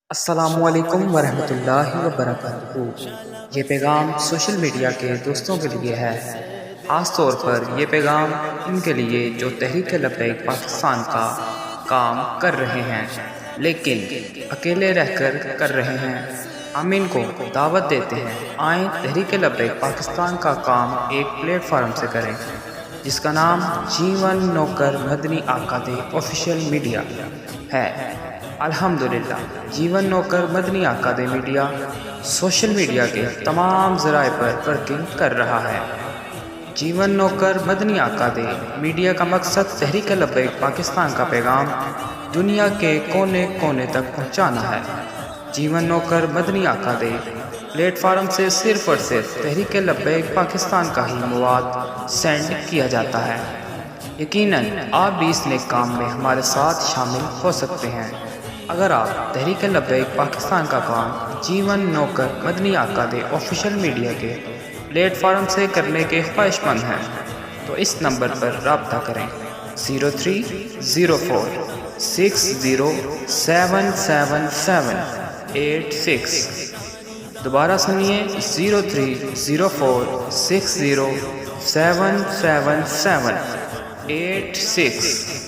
السلام علیکم ورحمۃ اللہ وبرکاتہ۔ یہ پیغام سوشل میڈیا کے دوستوں کے لیے ہے، خاص طور پر یہ پیغام ان کے لیے جو تحریک لبیک پاکستان کا کام کر رہے ہیں لیکن اکیلے رہ کر رہے ہیں۔ ہم ان کو دعوت دیتے ہیں، آئیں تحریک لبیک پاکستان کا کام ایک پلیٹ فارم سے کریں جس کا نام جیون نوکر مدنی آقا دے آفیشیل میڈیا ہے۔ الحمدللہ جیون نوکر مدنی آقا دے میڈیا سوشل میڈیا کے تمام ذرائع پر ورکنگ کر رہا ہے۔ جیون نوکر مدنی آقا دے میڈیا کا مقصد تحریک لبیک پاکستان کا پیغام دنیا کے کونے کونے تک پہنچانا ہے۔ جیون نوکر مدنی آقا دے پلیٹ فارم سے صرف اور صرف تحریک لبیک پاکستان کا ہی مواد سینڈ کیا جاتا ہے۔ یقیناً آپ بھی اس نیک کام میں ہمارے ساتھ شامل ہو سکتے ہیں۔ اگر آپ تحریک لبیک پاکستان کا کام جیون نوکر مدنی آقا دے آفیشیل میڈیا کے پلیٹ فارم سے کرنے کے خواہش مند ہیں تو اس نمبر پر رابطہ کریں 0304607776۔ دوبارہ سنیے 0304607776۔